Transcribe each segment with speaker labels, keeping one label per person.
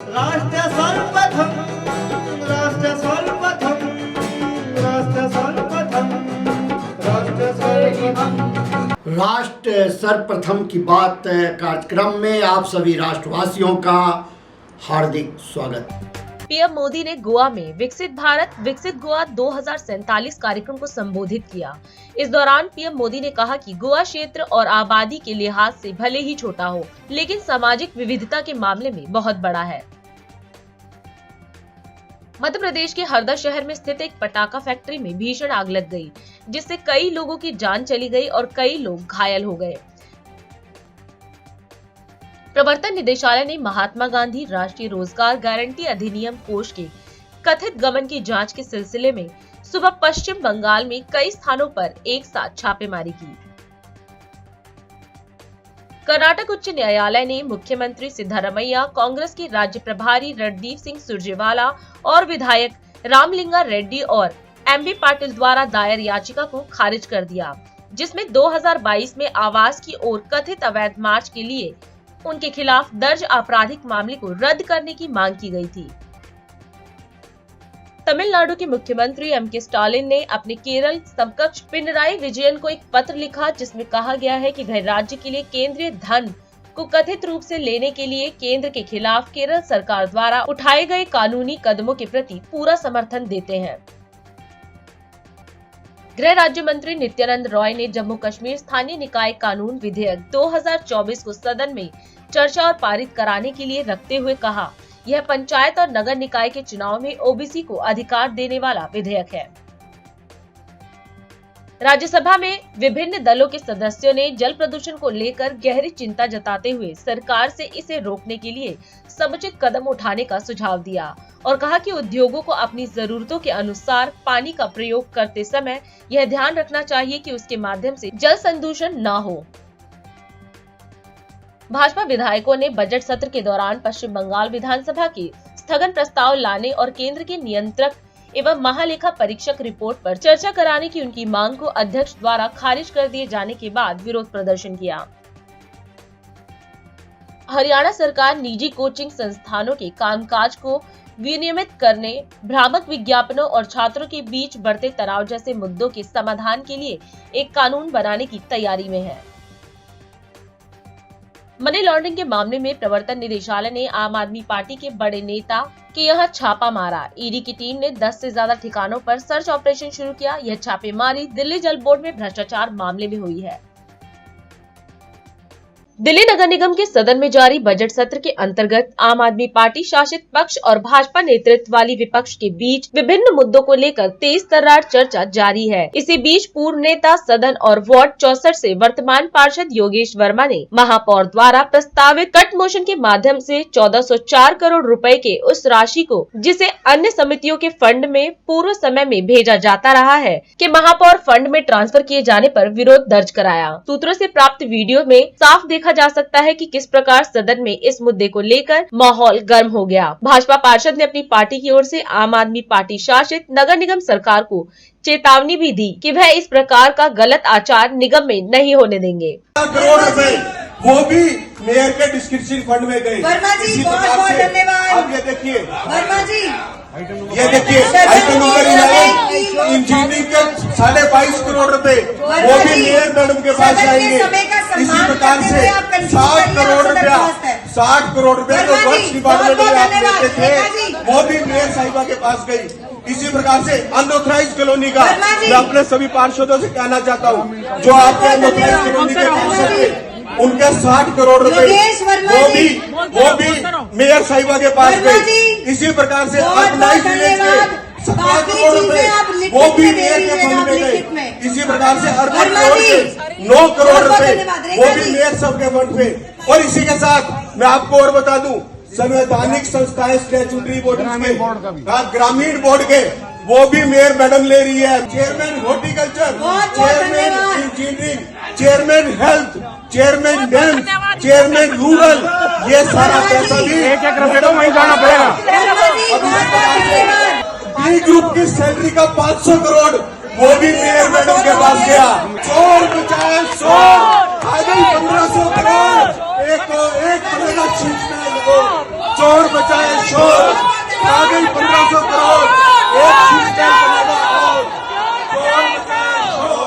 Speaker 1: राष्ट्र सर्वप्रथम, राष्ट्र सर्वप्रथम, राष्ट्र सर्वप्रथम, राष्ट्र सर्वप्रथम।
Speaker 2: राष्ट्र सर्वप्रथम की बात कार्यक्रम में आप सभी राष्ट्रवासियों का हार्दिक स्वागत।
Speaker 3: पीएम मोदी ने गोवा में विकसित भारत विकसित गोवा 2047 कार्यक्रम को संबोधित किया। इस दौरान पीएम मोदी ने कहा कि गोवा क्षेत्र और आबादी के लिहाज से भले ही छोटा हो, लेकिन सामाजिक विविधता के मामले में बहुत बड़ा है। मध्य प्रदेश के हरदा शहर में स्थित एक पटाखा फैक्ट्री में भीषण आग लग गई, जिससे कई लोगों की जान चली गई और कई लोग घायल हो गए। प्रवर्तन निदेशालय ने महात्मा गांधी राष्ट्रीय रोजगार गारंटी अधिनियम कोष के कथित गबन की जांच के सिलसिले में सुबह पश्चिम बंगाल में कई स्थानों पर एक साथ छापेमारी की। कर्नाटक उच्च न्यायालय ने मुख्यमंत्री सिद्धारमैया, कांग्रेस के राज्य प्रभारी रणदीप सिंह सुरजेवाला और विधायक रामलिंगा रेड्डी और एमबी पाटिल द्वारा दायर याचिका को खारिज कर दिया, जिसमें 2022 में आवास की ओर कथित अवैध मार्च के लिए उनके खिलाफ दर्ज आपराधिक मामले को रद्द करने की मांग की गई थी। तमिलनाडु के मुख्यमंत्री एमके स्टालिन ने अपने केरल समकक्ष पिनराई विजयन को एक पत्र लिखा, जिसमें कहा गया है कि वह राज्य के लिए केंद्रीय धन को कथित रूप से लेने के लिए केंद्र के खिलाफ केरल सरकार द्वारा उठाए गए कानूनी कदमों के प्रति पूरा समर्थन देते हैं। गृह राज्य मंत्री नित्यानंद रॉय ने जम्मू कश्मीर स्थानीय निकाय कानून विधेयक 2024 को सदन में चर्चा और पारित कराने के लिए रखते हुए कहा, यह पंचायत और नगर निकाय के चुनाव में ओबीसी को अधिकार देने वाला विधेयक है। राज्यसभा में विभिन्न दलों के सदस्यों ने जल प्रदूषण को लेकर गहरी चिंता जताते हुए सरकार से इसे रोकने के लिए समुचित कदम उठाने का सुझाव दिया और कहा कि उद्योगों को अपनी जरूरतों के अनुसार पानी का प्रयोग करते समय यह ध्यान रखना चाहिए कि उसके माध्यम से जल संदूषण न हो। भाजपा विधायकों ने बजट सत्र के दौरान पश्चिम बंगाल विधानसभा के स्थगन प्रस्ताव लाने और केंद्र के नियंत्रक एवं महालेखा परीक्षक रिपोर्ट पर चर्चा कराने की उनकी मांग को अध्यक्ष द्वारा खारिज कर दिए जाने के बाद विरोध प्रदर्शन किया। हरियाणा सरकार निजी कोचिंग संस्थानों के कामकाज को विनियमित करने, भ्रामक विज्ञापनों और छात्रों के बीच बढ़ते तनाव जैसे मुद्दों के समाधान के लिए एक कानून बनाने की तैयारी में है। मनी लॉन्ड्रिंग के मामले में प्रवर्तन निदेशालय ने आम आदमी पार्टी के बड़े नेता के यहाँ छापा मारा। ईडी की टीम ने 10 से ज्यादा ठिकानों पर सर्च ऑपरेशन शुरू किया। यह छापेमारी दिल्ली जल बोर्ड में भ्रष्टाचार मामले में हुई है। दिल्ली नगर निगम के सदन में जारी बजट सत्र के अंतर्गत आम आदमी पार्टी शासित पक्ष और भाजपा नेतृत्व वाली विपक्ष के बीच विभिन्न मुद्दों को लेकर तेज तर्रार चर्चा जारी है। इसी बीच पूर्व नेता सदन और वार्ड 64 से वर्तमान पार्षद योगेश वर्मा ने महापौर द्वारा प्रस्तावित कट मोशन के माध्यम से 1404 करोड़ रुपए के उस राशि को, जिसे अन्य समितियों के फंड में पूर्व समय में भेजा जाता रहा है, के महापौर फंड में ट्रांसफर किए जाने पर विरोध दर्ज कराया। सूत्रों से प्राप्त वीडियो में साफ देखा जा सकता है कि किस प्रकार सदन में इस मुद्दे को लेकर माहौल गर्म हो गया। भाजपा पार्षद ने अपनी पार्टी की ओर से आम आदमी पार्टी शासित नगर निगम सरकार को चेतावनी भी दी कि वह इस प्रकार का गलत आचार निगम में नहीं होने देंगे।
Speaker 4: करोड़ रुपए वो भी मेयर के डिस्क्रिप्शन फंड में गए।
Speaker 5: वर्मा जी बहुत बहुत धन्यवाद।
Speaker 4: अब ये देखिए
Speaker 5: वर्मा जी,
Speaker 4: ये देखिए आइटम नंबर 11 इंजीनियरिंग के 22.5 करोड़ रुपए वो भी मेयर मैडम के पास जाएंगे। इसी प्रकार से 60 करोड़ रुपया 60 करोड़ रुपया जो वर्क्स डिपार्टमेंट में आप लेते थे वो भी मेयर साहिबा के पास गई। इसी प्रकार से अनऑथराइज कॉलोनी का मैं अपने सभी पार्षदों से कहना चाहता हूँ, जो आपके अनऑथराइज कॉलोनी के पार्षद थे उनके 60 करोड़ रुपए वो भी मेयर साहिबा के पास गए। इसी प्रकार से ऑर्गेनाइज विलेज के 17 करोड़ रुपए वो भी मेयर के फंड में गए। इसी प्रकार से अर्बन रोड के 9 करोड़ रुपए वो भी मेयर सब के फंड में। और इसी के साथ मैं आपको और बता दूं, संवैधानिक संस्थाएं स्टैट्यूटरी बोर्ड ग्रामीण बोर्ड के वो भी मेयर मैडम ले रही है। Chairman horticulture, chairman engineering, chairman health, chairman dense, chairman rural, ये सारा पैसा भी एक रुपये तो वहीं जाना पड़ेगा। बी ग्रुप की सैलरी का 500 करोड़ वो भी मेयर मैडम के पास गया। चोर बचाए चोर, आ गई 1500 करोड़ एक महीना खींचना है। चोर बचाए वाकई 1500 करोड़ एक सिलेंडर बनेगा और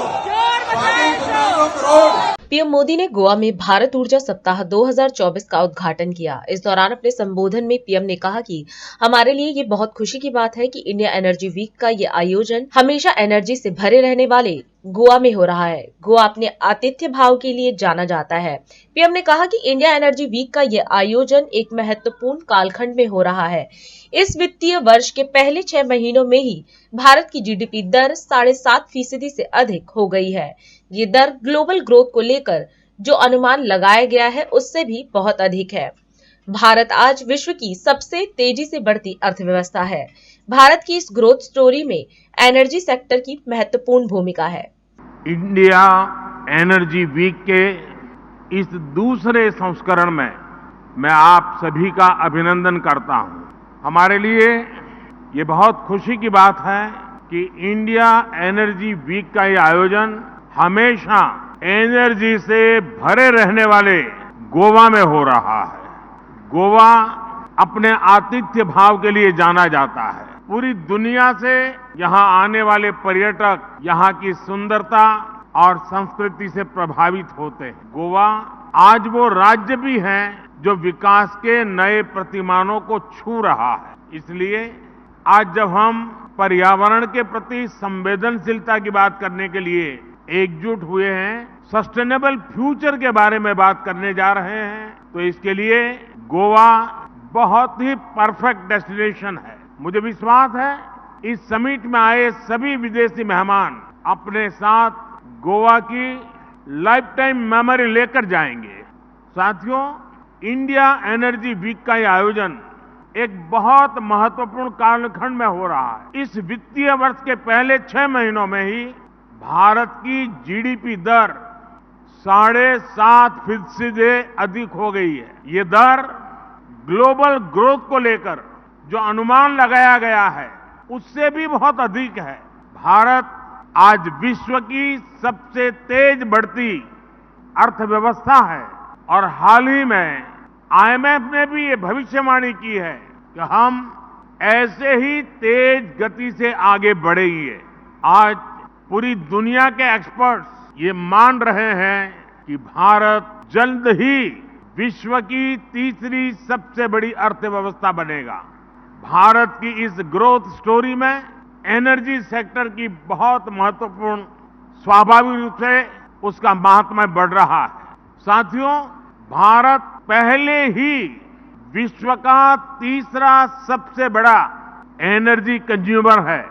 Speaker 4: वाकई 1500 करोड़।
Speaker 3: पीएम मोदी ने गोवा में भारत ऊर्जा सप्ताह 2024 का उद्घाटन किया। इस दौरान अपने संबोधन में पीएम ने कहा कि हमारे लिए ये बहुत खुशी की बात है कि इंडिया एनर्जी वीक का ये आयोजन हमेशा एनर्जी से भरे रहने वाले गोवा में हो रहा है। गोवा अपने आतिथ्य भाव के लिए जाना जाता है। पीएम ने कहा कि इंडिया एनर्जी वीक का ये आयोजन एक महत्वपूर्ण कालखंड में हो रहा है। इस वित्तीय वर्ष के पहले 6 महीनों में ही भारत की जीडीपी दर 7.5% से अधिक हो गई है। ये दर ग्लोबल ग्रोथ को लेकर जो अनुमान लगाया गया है उससे भी बहुत अधिक है। भारत आज विश्व की सबसे तेजी से बढ़ती अर्थव्यवस्था है। भारत की इस ग्रोथ स्टोरी में एनर्जी सेक्टर की महत्वपूर्ण भूमिका है।
Speaker 6: इंडिया एनर्जी वीक के इस दूसरे संस्करण में मैं आप सभी का अभिनंदन करता हूं। हमारे लिए ये बहुत खुशी की बात है कि इंडिया एनर्जी वीक का ये आयोजन हमेशा एनर्जी से भरे रहने वाले गोवा में हो रहा है। गोवा अपने आतिथ्य भाव के लिए जाना जाता है। पूरी दुनिया से यहाँ आने वाले पर्यटक यहाँ की सुंदरता और संस्कृति से प्रभावित होते हैं। गोवा आज वो राज्य भी है जो विकास के नए प्रतिमानों को छू रहा है। इसलिए आज जब हम पर्यावरण के प्रति संवेदनशीलता की बात करने के लिए एकजुट हुए हैं, सस्टेनेबल फ्यूचर के बारे में बात करने जा रहे हैं, तो इसके लिए गोवा बहुत ही परफेक्ट डेस्टिनेशन है। मुझे विश्वास है इस समिट में आए सभी विदेशी मेहमान अपने साथ गोवा की लाइफ टाइम मेमोरी लेकर जाएंगे। साथियों, इंडिया एनर्जी वीक का यह आयोजन एक बहुत महत्वपूर्ण कालखंड में हो रहा है। इस वित्तीय वर्ष के पहले 6 महीनों में ही भारत की जीडीपी दर 7.5% से अधिक हो गई है। ये दर ग्लोबल ग्रोथ को लेकर जो अनुमान लगाया गया है उससे भी बहुत अधिक है। भारत आज विश्व की सबसे तेज बढ़ती अर्थव्यवस्था है और हाल ही में आईएमएफ ने भी ये भविष्यवाणी की है कि हम ऐसे ही तेज गति से आगे बढ़ेंगे। आज पूरी दुनिया के एक्सपर्ट्स ये मान रहे हैं कि भारत जल्द ही विश्व की तीसरी सबसे बड़ी अर्थव्यवस्था बनेगा। भारत की इस ग्रोथ स्टोरी में एनर्जी सेक्टर की बहुत महत्वपूर्ण स्वाभाविक रूप से उसका महात्म्य बढ़ रहा है। साथियों, भारत पहले ही विश्व का तीसरा सबसे बड़ा एनर्जी कंज्यूमर है।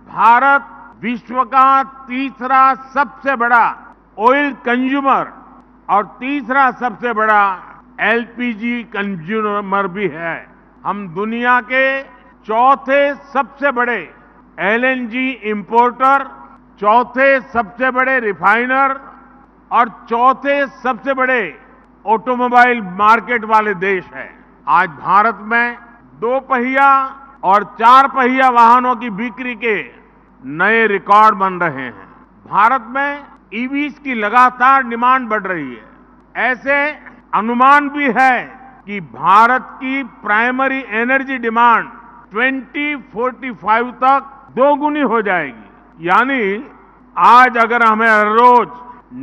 Speaker 6: भारत विश्व का तीसरा सबसे बड़ा ऑयल कंज्यूमर और तीसरा सबसे बड़ा एलपीजी कंज्यूमर भी है। हम दुनिया के चौथे सबसे बड़े एलएनजी इंपोर्टर, चौथे सबसे बड़े रिफाइनर और चौथे सबसे बड़े ऑटोमोबाइल मार्केट वाले देश हैं। आज भारत में 2 पहिया और 4 पहिया वाहनों की बिक्री के नए रिकॉर्ड बन रहे हैं। भारत में ईवीज की लगातार डिमांड बढ़ रही है। ऐसे अनुमान भी है कि भारत की प्राइमरी एनर्जी डिमांड 2045 तक 2 गुनी हो जाएगी। यानी आज अगर हमें हर रोज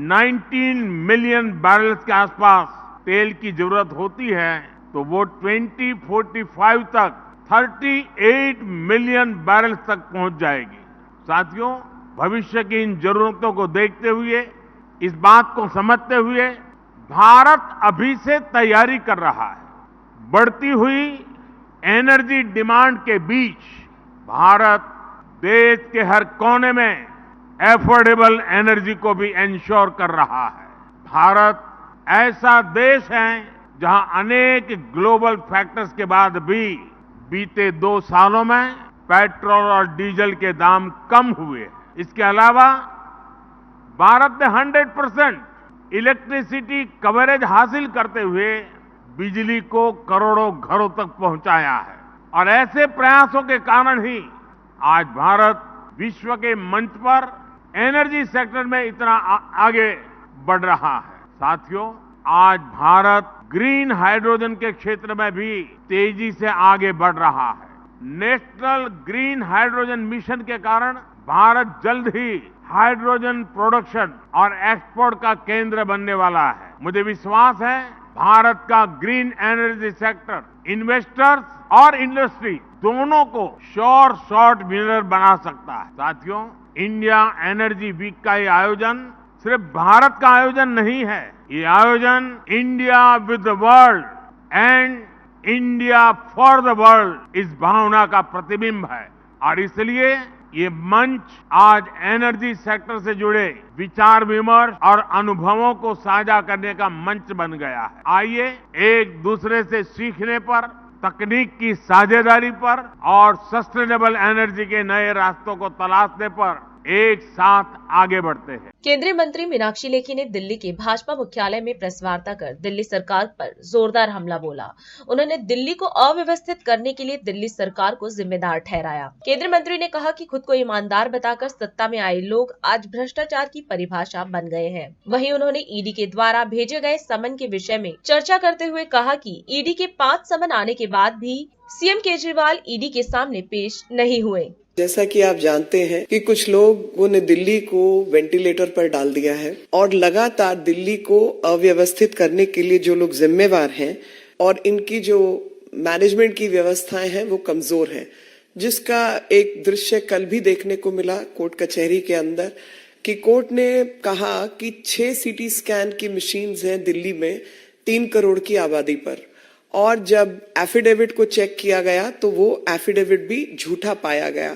Speaker 6: 19 मिलियन बैरल्स के आसपास तेल की जरूरत होती है तो वो 2045 तक 38 मिलियन बैरल्स तक पहुंच जाएगी। साथियों, भविष्य की इन जरूरतों को देखते हुए, इस बात को समझते हुए भारत अभी से तैयारी कर रहा है। बढ़ती हुई एनर्जी डिमांड के बीच भारत देश के हर कोने में एफोर्डेबल एनर्जी को भी इंश्योर कर रहा है। भारत ऐसा देश है जहां अनेक ग्लोबल फैक्टर्स के बाद भी बीते 2 सालों में पेट्रोल और डीजल के दाम कम हुए। इसके अलावा भारत ने 100% इलेक्ट्रिसिटी कवरेज हासिल करते हुए बिजली को करोड़ों घरों तक पहुंचाया है और ऐसे प्रयासों के कारण ही आज भारत विश्व के मंच पर एनर्जी सेक्टर में इतना आगे बढ़ रहा है। साथियों, आज भारत ग्रीन हाइड्रोजन के क्षेत्र में भी तेजी से आगे बढ़ रहा है। नेशनल ग्रीन हाइड्रोजन मिशन के कारण भारत जल्द ही हाइड्रोजन प्रोडक्शन और एक्सपोर्ट का केंद्र बनने वाला है। मुझे विश्वास है भारत का ग्रीन एनर्जी सेक्टर इन्वेस्टर्स और इंडस्ट्री दोनों को श्योर शॉर्ट विनर बना सकता है। साथियों, इंडिया एनर्जी वीक का ये आयोजन सिर्फ भारत का आयोजन नहीं है, ये आयोजन India with the world and India for the world इस भावना का प्रतिबिंब है और इसलिए ये मंच आज एनर्जी सेक्टर से जुड़े विचार विमर्श और अनुभवों को साझा करने का मंच बन गया है। आइए एक दूसरे से सीखने पर, तकनीक की साझेदारी पर और सस्टेनेबल एनर्जी के नए रास्तों को तलाशने पर एक साथ आगे बढ़ते हैं।
Speaker 3: केंद्रीय मंत्री मीनाक्षी लेखी ने दिल्ली के भाजपा मुख्यालय में प्रेस वार्ता कर दिल्ली सरकार पर जोरदार हमला बोला। उन्होंने दिल्ली को अव्यवस्थित करने के लिए दिल्ली सरकार को जिम्मेदार ठहराया। केंद्रीय मंत्री ने कहा कि खुद को ईमानदार बताकर सत्ता में आए लोग आज भ्रष्टाचार की परिभाषा बन गए हैं। वहीं उन्होंने ईडी के द्वारा भेजे गए समन के विषय में चर्चा करते हुए कहा कि ईडी के 5 समन आने के बाद भी सीएम केजरीवाल ईडी के सामने पेश नहीं हुए।
Speaker 7: जैसा कि आप जानते हैं कि कुछ लोगों ने दिल्ली को वेंटिलेटर पर डाल दिया है और लगातार दिल्ली को अव्यवस्थित करने के लिए जो लोग जिम्मेवार हैं और इनकी जो मैनेजमेंट की व्यवस्थाएं हैं वो कमजोर हैं, जिसका एक दृश्य कल भी देखने को मिला कोर्ट कचहरी के अंदर कि कोर्ट ने कहा कि 6 सीटी स्कैन की मशीन्स हैं दिल्ली में 3 करोड़ की आबादी पर, और जब एफिडेविट को चेक किया गया तो वो एफिडेविट भी झूठा पाया गया।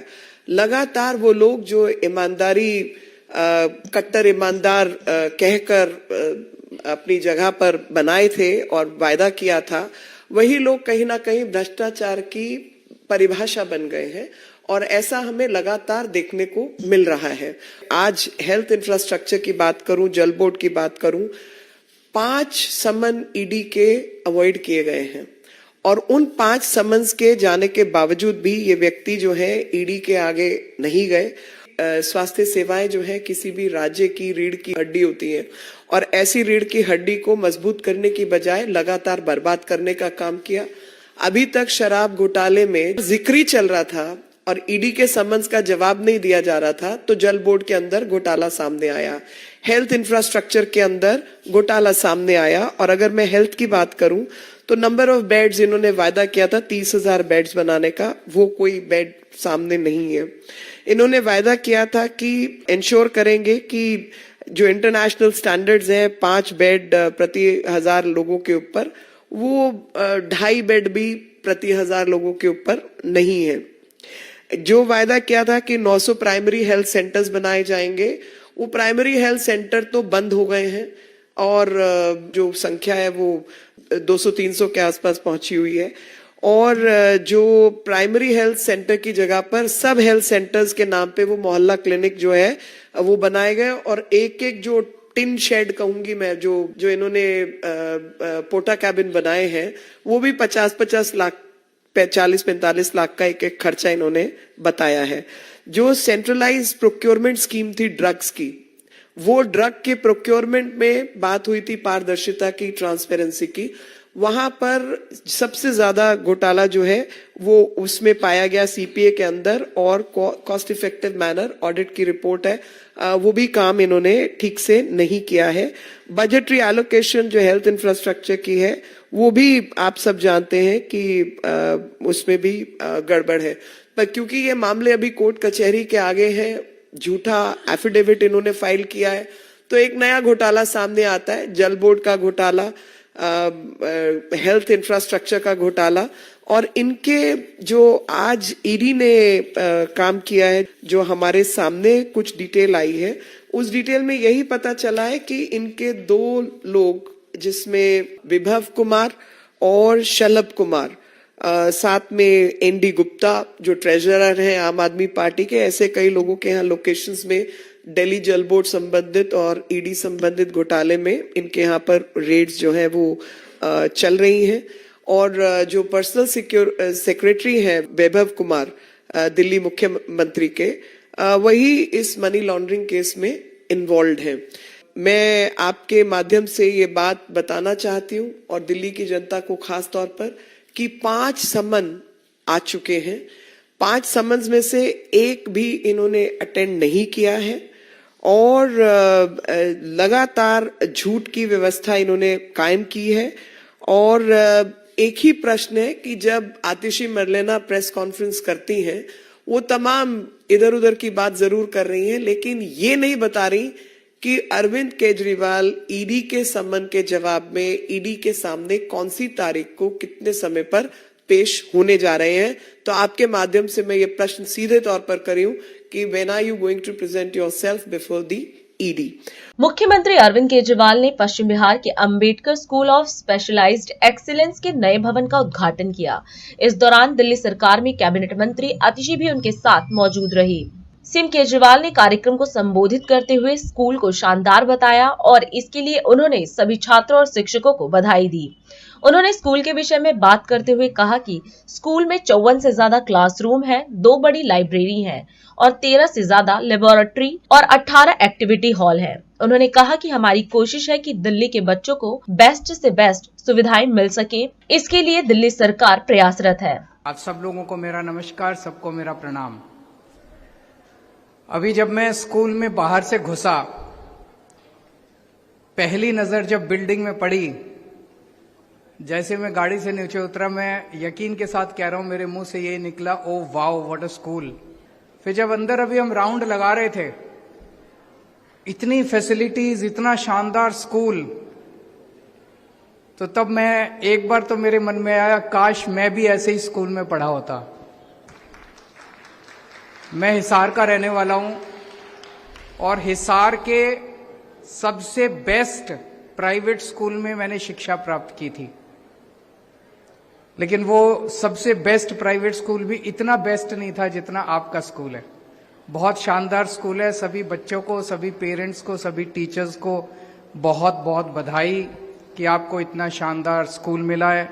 Speaker 7: लगातार वो लोग जो ईमानदारी कट्टर ईमानदार कहकर अपनी जगह पर बनाए थे और वायदा किया था, वही लोग कहीं ना कहीं भ्रष्टाचार की परिभाषा बन गए हैं और ऐसा हमें लगातार देखने को मिल रहा है। आज हेल्थ इंफ्रास्ट्रक्चर की बात करूं, जल बोर्ड की बात करूं, 5 समन ईडी के अवॉइड किए गए हैं और उन 5 समन्स के जाने के बावजूद भी ये व्यक्ति जो है ईडी के आगे नहीं गए। स्वास्थ्य सेवाएं जो है किसी भी राज्य की रीढ़ की हड्डी होती है और ऐसी रीढ़ की हड्डी को मजबूत करने की बजाय लगातार बर्बाद करने का काम किया। अभी तक शराब घोटाले में जिक्र चल रहा था और ईडी के समन्स का जवाब नहीं दिया जा रहा था, तो जल बोर्ड के अंदर घोटाला सामने आया, हेल्थ इंफ्रास्ट्रक्चर के अंदर घोटाला सामने आया। और अगर मैं हेल्थ की बात करूं तो नंबर ऑफ बेड्स इन्होंने वायदा किया था 30,000 बेड्स बनाने का, वो कोई बेड सामने नहीं है। इन्होंने वायदा किया था कि इंश्योर करेंगे कि जो इंटरनेशनल स्टैंडर्ड्स हैं 5 बेड प्रति 1000 लोगों के ऊपर, वो 2.5 बेड भी प्रति 1000 लोगों के ऊपर नहीं है। जो वायदा किया था कि 900 प्राइमरी हेल्थ सेंटर्स बनाए जाएंगे, वो प्राइमरी हेल्थ सेंटर तो बंद हो गए हैं और जो संख्या है वो 200-300 के आसपास पहुंची हुई है। और जो प्राइमरी हेल्थ सेंटर की जगह पर सब हेल्थ सेंटर्स के नाम पे वो मोहल्ला क्लिनिक जो है वो बनाए गए और एक जो टिन शेड कहूंगी मैं, जो इन्होंने पोटा कैबिन बनाए हैं, वो भी 50-50 लाख 40-45 लाख का एक खर्चा इन्होंने बताया है। जो सेंट्रलाइज प्रोक्योरमेंट स्कीम थी ड्रग्स की, वो ड्रग के प्रोक्योरमेंट में बात हुई थी पारदर्शिता की, ट्रांसपेरेंसी की, वहां पर सबसे ज्यादा घोटाला जो है वो उसमें पाया गया सीपीए के अंदर और कॉस्ट इफेक्टिव मैनर ऑडिट की रिपोर्ट है, वो भी काम इन्होंने ठीक से नहीं किया है। बजटरी एलोकेशन जो हेल्थ इंफ्रास्ट्रक्चर की है वो भी आप सब जानते हैं कि उसमें भी गड़बड़ है, पर क्योंकि ये मामले अभी कोर्ट कचहरी के आगे हैं, झूठा एफिडेविट इन्होंने फाइल किया है, तो एक नया घोटाला सामने आता है, जल बोर्ड का घोटाला, हेल्थ इंफ्रास्ट्रक्चर का घोटाला। और इनके जो आज ईडी ने काम किया है, जो हमारे सामने कुछ डिटेल आई है, उस डिटेल में यही पता चला है कि इनके 2 लोग जिसमें विभव कुमार और शलभ कुमार, साथ में एनडी गुप्ता जो ट्रेजरर हैं आम आदमी पार्टी के, ऐसे कई लोगों के यहाँ लोकेशंस में दिल्ली जल बोर्ड संबंधित और ईडी संबंधित घोटाले में इनके यहाँ पर रेड्स जो है वो चल रही हैं। और जो पर्सनल सेक्रेटरी हैं वैभव कुमार दिल्ली मुख्यमंत्री के, वही इस मनी लॉन्ड्रिंग केस में इन्वॉल्व हैं। मैं आपके माध्यम से ये बात बताना चाहती हूँ और दिल्ली की जनता को खास तौर पर कि 5 समन आ चुके हैं। 5 समन्स में से एक भी इन्होंने अटेंड नहीं किया है और लगातार झूठ की व्यवस्था इन्होंने कायम की है। और एक ही प्रश्न है कि जब आतिशी मरलेना प्रेस कॉन्फ्रेंस करती हैं, वो तमाम इधर उधर की बात जरूर कर रही हैं, लेकिन ये नहीं बता रही कि अरविंद केजरीवाल ईडी के सम्मन के जवाब में ईडी के सामने कौन सी तारीख को कितने समय पर पेश होने जा रहे हैं। तो आपके माध्यम से मैं ये प्रश्न सीधे तौर पर कर रही हूं कि when are you going to present yourself before the ED.
Speaker 3: मुख्यमंत्री अरविंद केजरीवाल ने पश्चिम बिहार के Ambedkar school of specialised excellence के नए भवन का उद्घाटन किया। इस दौरान दिल्ली सरकार में कैबिनेट मंत्री आतिशी भी उनके साथ मौजूद रही। सीएम केजरीवाल ने कार्यक्रम को संबोधित करते हुए स्कूल को शानदार बताया और इसके लिए उन्होंने सभी छात्रों और शिक्षकों को बधाई दी। उन्होंने स्कूल के विषय में बात करते हुए कहा कि स्कूल में 54 से ज्यादा क्लासरूम है, 2 बड़ी लाइब्रेरी हैं और 13 से ज्यादा लेबोरेटरी और 18 एक्टिविटी हॉल है। उन्होंने कहा कि हमारी कोशिश है कि दिल्ली के बच्चों को बेस्ट से बेस्ट सुविधाएं मिल सके, इसके लिए दिल्ली सरकार प्रयासरत है।
Speaker 8: आप सब लोगों को मेरा नमस्कार, सबको मेरा प्रणाम। अभी जब मैं स्कूल में बाहर से घुसा, पहली नजर जब बिल्डिंग में पड़ी, जैसे मैं गाड़ी से नीचे उतरा, मैं यकीन के साथ कह रहा हूं, मेरे मुंह से ये निकला, oh wow what a school. फिर जब अंदर अभी हम राउंड लगा रहे थे, इतनी फैसिलिटीज, इतना शानदार स्कूल, तो तब मैं एक बार तो मेरे मन में आया, काश मैं भी ऐसे ही स्कूल में पढ़ा होता। मैं हिसार का रहने वाला हूं और हिसार के सबसे बेस्ट प्राइवेट स्कूल में मैंने शिक्षा प्राप्त की थी, लेकिन वो सबसे बेस्ट प्राइवेट स्कूल भी इतना बेस्ट नहीं था जितना आपका स्कूल है। बहुत शानदार स्कूल है। सभी बच्चों को, सभी पेरेंट्स को, सभी टीचर्स को बहुत बहुत बधाई कि आपको इतना शानदार स्कूल मिला है।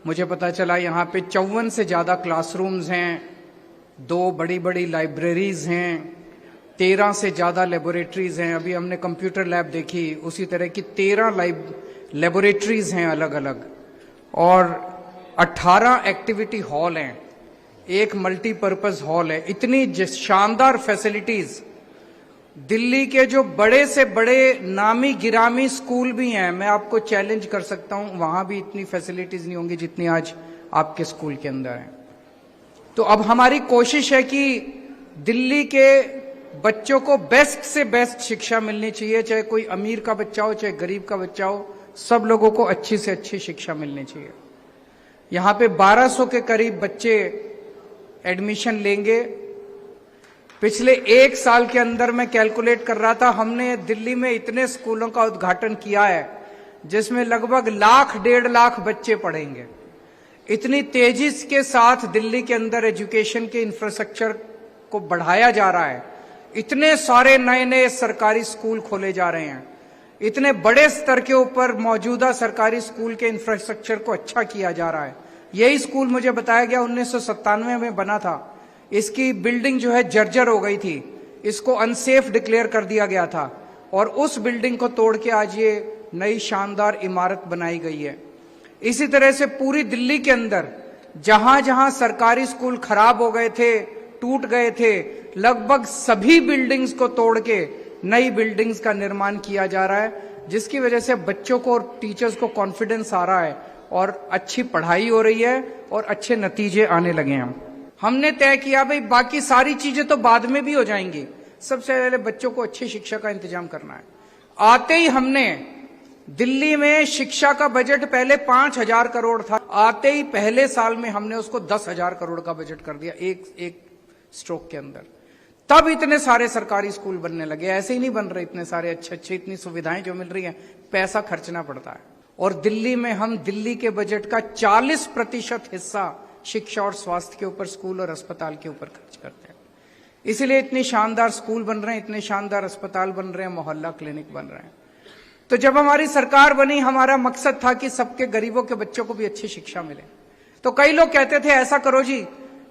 Speaker 8: मुझे पता चला यहाँ पे 54 से ज्यादा क्लासरूम्स हैं, 2 बड़ी बड़ी लाइब्रेरीज हैं, 13 से ज्यादा लेबोरेटरीज हैं। अभी हमने कंप्यूटर लैब देखी, उसी तरह की 13 लेबोरेटरीज हैं अलग अलग, और 18 एक्टिविटी हॉल हैं, 1 मल्टीपर्पज हॉल है। इतनी शानदार फैसिलिटीज। दिल्ली के जो बड़े से बड़े नामी गिरामी स्कूल भी हैं, मैं आपको चैलेंज कर सकता हूं, वहां भी इतनी फैसिलिटीज नहीं होंगी जितनी आज आपके स्कूल के अंदर है। तो अब हमारी कोशिश है कि दिल्ली के बच्चों को बेस्ट से बेस्ट शिक्षा मिलनी चाहिए, चाहे कोई अमीर का बच्चा हो, चाहे गरीब का बच्चा हो, सब लोगों को अच्छी से अच्छी शिक्षा मिलनी चाहिए। यहां पे 1200 के करीब बच्चे एडमिशन लेंगे। पिछले 1 साल के अंदर मैं कैलकुलेट कर रहा था, हमने दिल्ली में इतने स्कूलों का उद्घाटन किया है जिसमें लगभग 1.5 लाख बच्चे पढ़ेंगे। इतनी तेजी के साथ दिल्ली के अंदर एजुकेशन के इंफ्रास्ट्रक्चर को बढ़ाया जा रहा है। इतने सारे नए नए सरकारी स्कूल खोले जा रहे हैं, इतने बड़े स्तर के ऊपर मौजूदा सरकारी स्कूल के इंफ्रास्ट्रक्चर को अच्छा किया जा रहा है। यही स्कूल मुझे बताया गया 1997 में बना था। इसकी बिल्डिंग जो है जर्जर हो गई थी, इसको अनसेफ डिक्लेयर कर दिया गया था, और उस बिल्डिंग को तोड़ के आज ये नई शानदार इमारत बनाई गई है। इसी तरह से पूरी दिल्ली के अंदर जहां जहां सरकारी स्कूल खराब हो गए थे, टूट गए थे, लगभग सभी बिल्डिंग्स को तोड़ के नई बिल्डिंग्स का निर्माण किया जा रहा है, जिसकी वजह से बच्चों को और टीचर्स को कॉन्फिडेंस आ रहा है और अच्छी पढ़ाई हो रही है और अच्छे नतीजे आने लगे हैं। हमने तय किया भाई बाकी सारी चीजें तो बाद में भी हो जाएंगी, सबसे पहले बच्चों को अच्छी शिक्षा का इंतजाम करना है। आते ही हमने दिल्ली में शिक्षा का बजट पहले 5,000 करोड़ था, आते ही पहले साल में हमने उसको 10,000 करोड़ का बजट कर दिया एक स्ट्रोक के अंदर। तब इतने सारे सरकारी स्कूल बनने लगे। ऐसे ही नहीं बन रहे इतने सारे अच्छे, इतनी सुविधाएं जो मिल रही हैं, पैसा खर्चना पड़ता है। और दिल्ली में हम दिल्ली के बजट का 40% हिस्सा शिक्षा और स्वास्थ्य के ऊपर, स्कूल और अस्पताल के ऊपर खर्च करते हैं। इसलिए इतने शानदार स्कूल बन रहे हैं, इतने शानदार अस्पताल बन रहे हैं, मोहल्ला क्लिनिक बन रहे हैं। तो जब हमारी सरकार बनी, हमारा मकसद था कि सबके गरीबों के बच्चों को भी अच्छी शिक्षा मिले। तो कई लोग कहते थे ऐसा करो जी,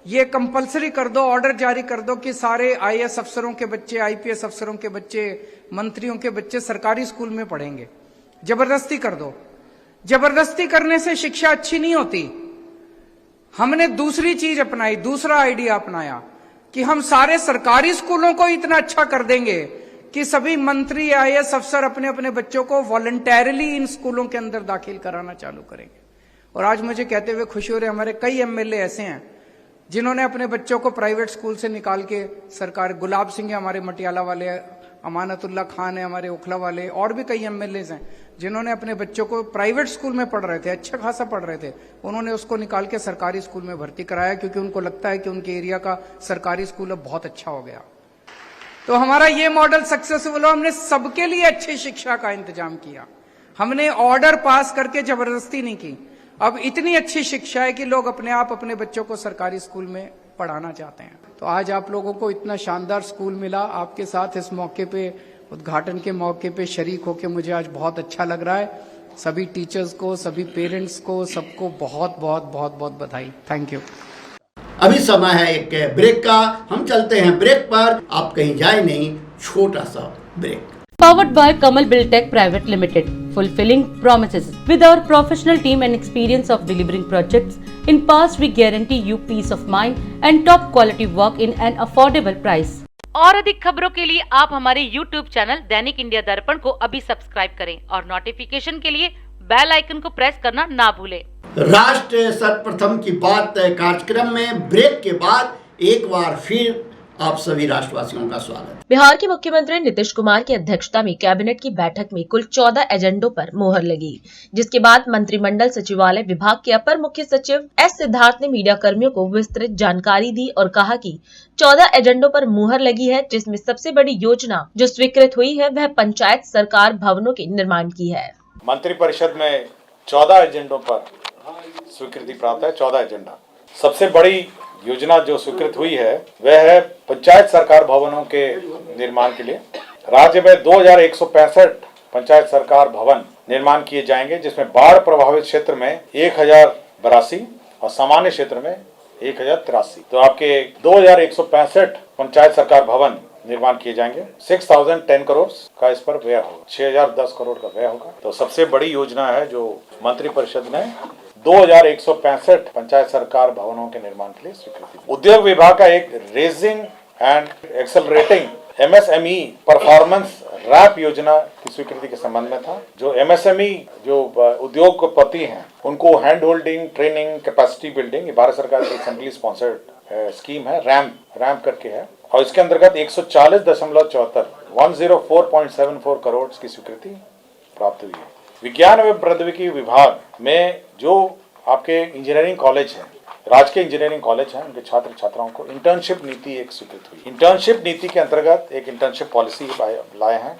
Speaker 8: ये कंपलसरी कर दो, ऑर्डर जारी कर दो कि सारे आईएएस अफसरों के बच्चे, आईपीएस अफसरों के बच्चे, मंत्रियों के बच्चे सरकारी स्कूल में पढ़ेंगे। जबरदस्ती कर दो। जबरदस्ती करने से शिक्षा अच्छी नहीं होती। हमने दूसरी चीज अपनाई, दूसरा आइडिया अपनाया कि हम सारे सरकारी स्कूलों को इतना अच्छा कर देंगे कि सभी मंत्री IAS अफसर अपने अपने बच्चों को वॉलंटरली इन स्कूलों के अंदर दाखिल कराना चालू करेंगे। और आज मुझे कहते हुए खुशी हो रही है, हमारे कई MLA ऐसे हैं जिन्होंने अपने बच्चों को प्राइवेट स्कूल से निकाल के सरकार, गुलाब सिंह है हमारे मटियाला वाले, अमानतुल्लाह खान है हमारे ओखला वाले, और भी कई MLAs हैं जिन्होंने अपने बच्चों को प्राइवेट स्कूल में पढ़ रहे थे, अच्छा खासा पढ़ रहे थे, उन्होंने उसको निकाल के सरकारी स्कूल में भर्ती कराया क्योंकि उनको लगता है कि उनके एरिया का सरकारी स्कूल अब बहुत अच्छा हो गया। तो हमारा ये मॉडल सक्सेसफुल हो। हमने सबके लिए अच्छी शिक्षा का इंतजाम किया, हमने ऑर्डर पास करके जबरदस्ती नहीं की। अब इतनी अच्छी शिक्षा है कि लोग अपने आप अपने बच्चों को सरकारी स्कूल में पढ़ाना चाहते हैं। तो आज आप लोगों को इतना शानदार स्कूल मिला, आपके साथ इस मौके पे, उद्घाटन के मौके पे शरीक होकर मुझे आज बहुत अच्छा लग रहा है। सभी टीचर्स को, सभी पेरेंट्स को, सबको बहुत बहुत बहुत बहुत बधाई। Thank you.
Speaker 2: अभी समय है एक ब्रेक का, हम चलते हैं ब्रेक पर, आप कहीं जाए नहीं, छोटा सा break.
Speaker 9: Powered by Kamal Buildtech Private Limited, fulfilling promises. With our professional team and experience of delivering projects, in past we guarantee you peace of mind and top quality work in an affordable price. और अधिक खबरों के लिए आप हमारे YouTube channel दैनिक India दर्पण को अभी सब्सक्राइब करें और नोटिफिकेशन के लिए बेल आइकन को प्रेस करना ना भूलें।
Speaker 2: राष्ट्र सर्वप्रथम की बात कार्यक्रम में ब्रेक के बाद एक बार फिर आप सभी राष्ट्रवासियों का स्वागत।
Speaker 3: बिहार के मुख्यमंत्री नीतीश कुमार की अध्यक्षता में कैबिनेट की बैठक में कुल 14 एजेंडों पर मोहर लगी, जिसके बाद मंत्रिमंडल सचिवालय विभाग के अपर मुख्य सचिव S सिद्धार्थ ने मीडिया कर्मियों को विस्तृत जानकारी दी और कहा कि 14 एजेंडों पर मुहर लगी है, जिसमें सबसे बड़ी योजना जो स्वीकृत हुई है वह पंचायत सरकार भवनों के निर्माण की है।
Speaker 10: मंत्रिपरिषद में 14 एजेंडों पर स्वीकृति प्राप्त है। 14 एजेंडा। सबसे बड़ी योजना जो स्वीकृत हुई है वह है पंचायत सरकार भवनों के निर्माण के लिए। राज्य में 2165 पंचायत सरकार भवन निर्माण किए जाएंगे, जिसमें बाढ़ प्रभावित क्षेत्र में 1082 और सामान्य क्षेत्र में 1083। तो आपके 2165 पंचायत सरकार भवन निर्माण किए जाएंगे। 6010 करोड़ का इस पर व्यय होगा, 6010 करोड़ का व्यय होगा। तो सबसे बड़ी योजना है जो मंत्रिपरिषद ने 2165 पंचायत सरकार भवनों के निर्माण के लिए स्वीकृति। उद्योग विभाग का एक raising and accelerating MSME performance RAMP योजना की स्वीकृति के संबंध में था। जो MSME जो उद्योगपति हैं उनको hand holding, training, capacity building, Bharat सरकार की असेंबली स्पॉन्सर्ड स्कीम है, रैम्प करके है, और इसके अंतर्गत 140.74 करोड़ की स्वीकृति प्राप्त हुई है। विज्ञान एवं प्रौद्योगिकी विभाग में जो आपके इंजीनियरिंग कॉलेज हैं, राजकीय इंजीनियरिंग कॉलेज हैं, उनके छात्र छात्राओं को इंटर्नशिप नीति एक स्वीकृत हुई। इंटर्नशिप नीति के अंतर्गत एक इंटर्नशिप पॉलिसी लाए हैं,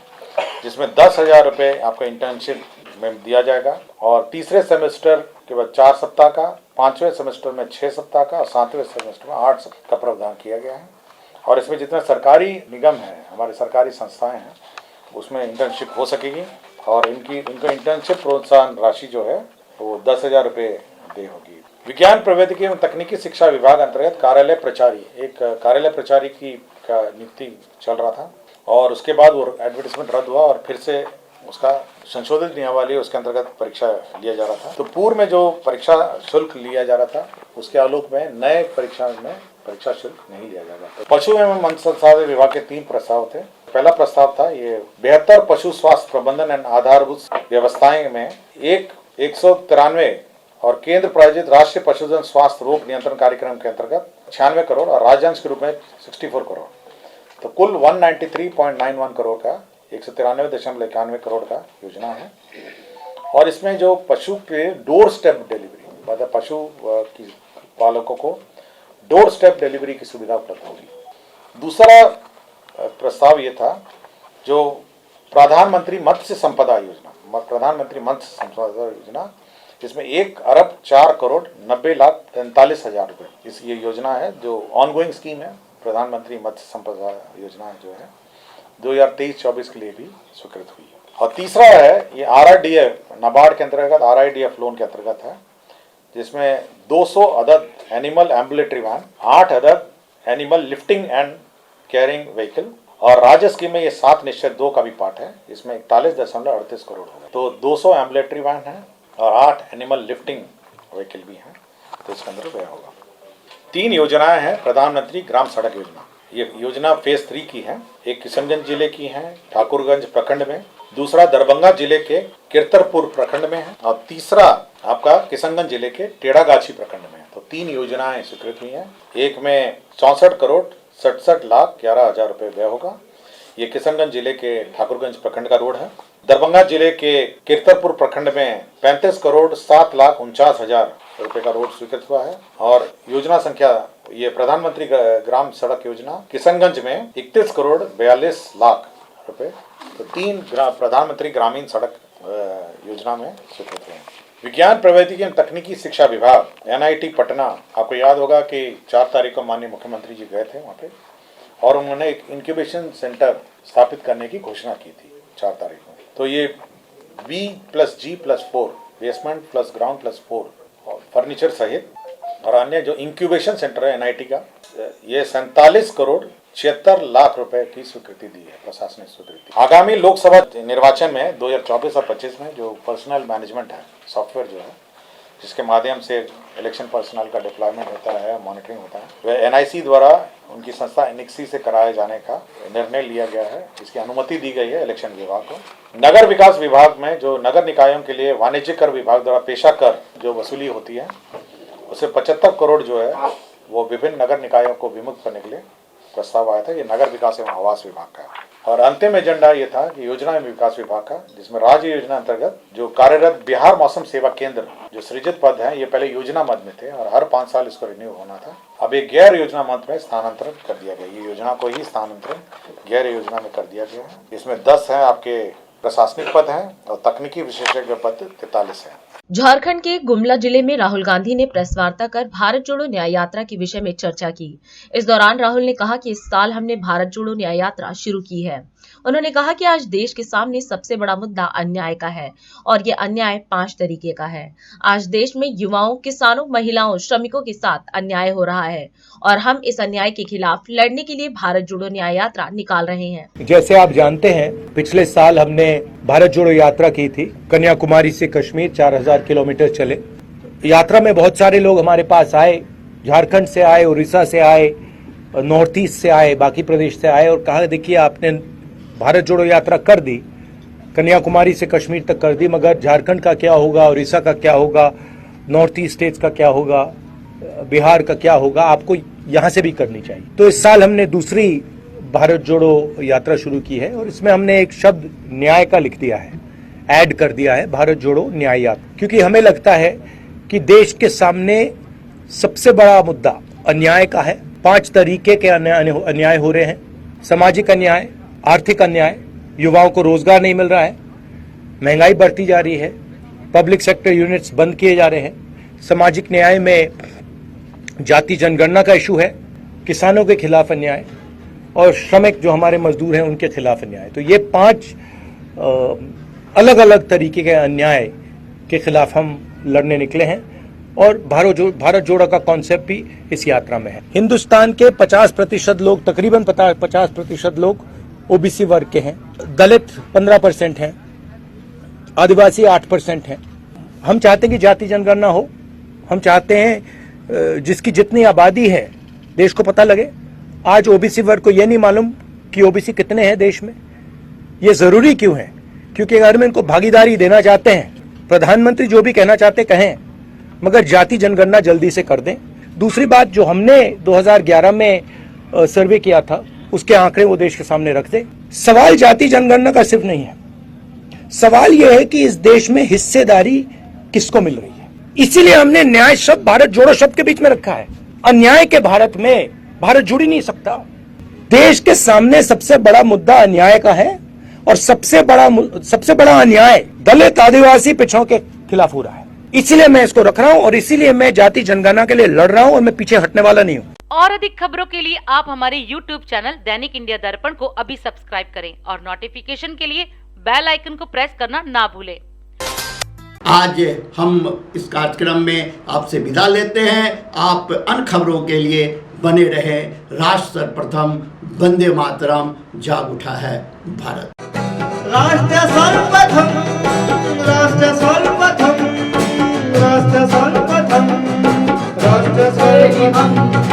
Speaker 10: जिसमें 10,000 रुपये आपका इंटर्नशिप में दिया जाएगा, और तीसरे सेमेस्टर के बाद 4 सप्ताह का, 5वें सेमेस्टर में 6 सप्ताह का और 7वें सेमेस्टर में 8 सप्ताह का प्रावधान किया गया है। और इसमें जितने सरकारी निगम हैं, हमारे सरकारी संस्थाएं हैं, उसमें इंटर्नशिप हो सकेगी, और इनका इंटर्नशिप प्रोत्साहन राशि जो है वो 10,000 रुपये देय होगी। विज्ञान प्रौद्योगिकी एवं तकनीकी शिक्षा विभाग अंतर्गत कार्यालय प्रचारी का नियुक्ति चल रहा था, और उसके बाद वो एडवर्टाइजमेंट रद्द हुआ और फिर से उसका संशोधित नियमावली उसके अंतर्गत परीक्षा लिया जा रहा था। तो पूर्व में जो परीक्षा शुल्क लिया जा रहा था उसके आलोक में नए परीक्षा में परीक्षा शुल्क नहीं लिया जाएगा। पशु एवं मत्स्य संसाधन विभाग के 3 प्रस्ताव थे। पहला प्रस्ताव था ये बेहतर पशु स्वास्थ्य प्रबंधन एवं आधारभूत व्यवस्थाएं में 193 और केंद्र प्रायोजित राष्ट्रीय पशुधन स्वास्थ्य रोग नियंत्रण कार्यक्रम के अंतर्गत 96 करोड़ और राज्यांश के रूप में 64 करोड़, तो कुल 193.91 करोड़ का 193.91 करोड़ का योजना है। और इसमें जो पशु के डोर स्टेप डिलीवरी, मतलब पशु की पालकों को डोर स्टेप डिलीवरी की सुविधा उपलब्ध होगी। दूसरा प्रस्ताव ये था जो प्रधानमंत्री मत्स्य संपदा योजना, इसमें 1,04,04,90,43,000 रुपये इस ये योजना है, जो ऑनगोइंग स्कीम है। प्रधानमंत्री मत्स्य संपदा योजना जो है 2023-24 के लिए भी स्वीकृत हुई है। और तीसरा है ये RIDF, नाबार्ड के अंतर्गत RIDF लोन के अंतर्गत है, जिसमें 200 अदद एनिमल एम्बुलेटरी वैन, 8 अदद animal lifting and carrying vehicle, और राज्य स्कीम में ये 7 निश्चय 2 का भी पार्ट है, इसमें 41.38 करोड़ होगा। तो 200 एम्बुलेटरी वैन है और 8 एनिमल लिफ्टिंग व्हीकल भी हैं, तो इसके अंदर व्यय होगा। 3 योजनाएं हैं प्रधानमंत्री ग्राम सड़क योजना। ये योजना फेज 3 की है। एक किशनगंज जिले की है ठाकुरगंज प्रखंड में, दूसरा दरभंगा जिले के किरतरपुर प्रखंड में है और तीसरा आपका किशनगंज जिले के टेढ़ागाछी प्रखंड में है। तो 3 योजनाएं स्वीकृत हुई हैं। एक में 64 करोड़ 67 लाख 11 हजार रुपए व्यय होगा। ये किशनगंज जिले के ठाकुरगंज प्रखंड का रोड है। दरभंगा जिले के किरतरपुर प्रखंड में 35 करोड़ 7 लाख 49 हजार रुपए का रोड स्वीकृत हुआ है। और योजना संख्या ये प्रधानमंत्री ग्राम सड़क योजना किशनगंज में 31 करोड़ 42 लाख रुपए, तो 3 प्रधानमंत्री ग्रामीण सड़क योजना में स्वीकृत हुए। विज्ञान प्रौद्योगिकी एवं तकनीकी शिक्षा विभाग NIT पटना, आपको याद होगा कि 4 तारीख को माननीय मुख्यमंत्री जी गए थे वहाँ पे और उन्होंने एक इंक्यूबेशन सेंटर स्थापित करने की घोषणा की थी 4 तारीख को। तो ये B+G+4 basement plus ground plus 4 और फर्नीचर सहित और अन्य जो इंक्यूबेशन सेंटर है NIT का, ये 47 करोड़ 76 लाख रुपए की स्वीकृति दी है, प्रशासनिक स्वीकृति। आगामी लोकसभा निर्वाचन में 2024 और 25 में जो पर्सनल मैनेजमेंट है सॉफ्टवेयर जो है, जिसके माध्यम से इलेक्शन पर्सनल का डिप्लॉयमेंट होता है, मॉनिटरिंग होता है, वह NIC द्वारा उनकी संस्था NICSI से कराए जाने का निर्णय लिया गया है। इसकी अनुमति दी गई है इलेक्शन विभाग को। नगर विकास विभाग में जो नगर निकायों के लिए वाणिज्यिक कर विभाग द्वारा पेशा कर जो वसूली होती है, उसे 75 करोड़ जो है वो विभिन्न नगर निकायों को विमुक्त करने के लिए प्रस्ताव आया था। ये नगर विकास एवं आवास विभाग का है। और अंतिम एजेंडा ये था कि योजना एवं विकास विभाग का, जिसमें राज्य योजना अंतर्गत जो कार्यरत बिहार मौसम सेवा केंद्र जो सृजित पद हैं, ये पहले योजना मद में थे और हर 5 साल इसको रिन्यू होना था। अब एक गैर योजना मद में स्थानांतरित कर दिया गया। ये योजना को ही स्थानांतरित गैर योजना में कर दिया गया है। इसमें 10 हैं आपके प्रशासनिक पद हैं और तकनीकी विशेषज्ञ पद 43 हैं।
Speaker 3: झारखंड के गुमला जिले में राहुल गांधी ने प्रेस वार्ता कर भारत जोड़ो न्याय यात्रा के विषय में चर्चा की। इस दौरान राहुल ने कहा कि इस साल हमने भारत जोड़ो न्याय यात्रा शुरू की है। उन्होंने कहा कि आज देश के सामने सबसे बड़ा मुद्दा अन्याय का है और ये अन्याय 5 तरीके का है। आज देश में युवाओं, किसानों, महिलाओं, श्रमिकों के साथ अन्याय हो रहा है और हम इस अन्याय के खिलाफ लड़ने के लिए भारत जोड़ो न्याय यात्रा निकाल रहे हैं।
Speaker 11: जैसे आप जानते हैं, पिछले साल हमने भारत जोड़ो यात्रा की थी। कन्याकुमारी से कश्मीर 4000 किलोमीटर चले। यात्रा में बहुत सारे लोग हमारे पास आए, झारखंड से आए, उड़ीसा से आए, नॉर्थ ईस्ट से आए, बाकी प्रदेश से आए और कहा देखिए आपने भारत जोड़ो यात्रा कर दी, कन्याकुमारी से कश्मीर तक कर दी, मगर झारखंड का क्या होगा, उड़ीसा का क्या होगा, नॉर्थ ईस्ट स्टेट्स का क्या होगा, बिहार का क्या होगा, आपको यहाँ से भी करनी चाहिए। तो इस साल हमने दूसरी भारत जोड़ो यात्रा शुरू की है और इसमें हमने एक शब्द न्याय का लिख दिया है, ऐड कर दिया है, भारत जोड़ो न्याय यात्रा, क्योंकि हमें लगता है कि देश के सामने सबसे बड़ा मुद्दा अन्याय का है। 5 तरीके के अन्याय हो रहे हैं। सामाजिक अन्याय, आर्थिक अन्याय, युवाओं को रोजगार नहीं मिल रहा है, महंगाई बढ़ती जा रही है, पब्लिक सेक्टर यूनिट्स बंद किए जा रहे हैं। सामाजिक न्याय में जाति जनगणना का इशू है, किसानों के खिलाफ अन्याय और श्रमिक जो हमारे मजदूर हैं उनके खिलाफ अन्याय। तो ये 5 अलग अलग तरीके के अन्याय के खिलाफ हम लड़ने निकले हैं और भारत जोड़ो का कॉन्सेप्ट भी इस यात्रा में है। हिंदुस्तान के 50% लोग, तकरीबन 50% लोग ओबीसी वर्ग के हैं, दलित 15% हैं, आदिवासी 8% हैं। हम चाहते हैं कि जाति जनगणना हो। हम चाहते हैं जिसकी जितनी आबादी है देश को पता लगे। आज ओबीसी वर्ग को यह नहीं मालूम कि ओबीसी कितने हैं देश में। ये जरूरी क्यों है? क्योंकि अगर हम इनको भागीदारी देना चाहते हैं, प्रधानमंत्री जो भी कहना चाहते कहें, मगर जाति जनगणना जल्दी से कर दें। दूसरी बात, जो हमने 2011 में सर्वे किया था उसके आंकड़े वो देश के सामने रख दे। सवाल जाति जनगणना का सिर्फ नहीं है, सवाल यह है कि इस देश में हिस्सेदारी किसको मिल रही है। इसीलिए हमने न्याय शब्द भारत जोड़ो शब्द के बीच में रखा है। अन्याय के भारत में भारत जुड़ ही नहीं सकता। देश के सामने सबसे बड़ा मुद्दा अन्याय का है और सबसे बड़ा अन्याय दलित, आदिवासी, पिछड़ों के खिलाफ हो रहा है। इसीलिए मैं इसको रख रहा हूं और इसीलिए मैं जाति जनगणना के लिए लड़ रहा हूं और मैं पीछे हटने वाला नहीं हूं।
Speaker 9: और अधिक खबरों के लिए आप हमारे YouTube चैनल दैनिक इंडिया दर्पण को अभी सब्सक्राइब करें और नोटिफिकेशन के लिए बेल आइकन को प्रेस करना ना भूलें।
Speaker 2: आज हम इस कार्यक्रम में आपसे विदा लेते हैं। आप अन्य खबरों के लिए बने रहे। राष्ट्र सर्वप्रथम, वंदे मातरम, जाग उठा है भारत।
Speaker 1: राष्ट्र सर्वप्रथम, राष्ट्र सर्वप्रथम, राष्ट्र सर्वप्रथम। करेगी हम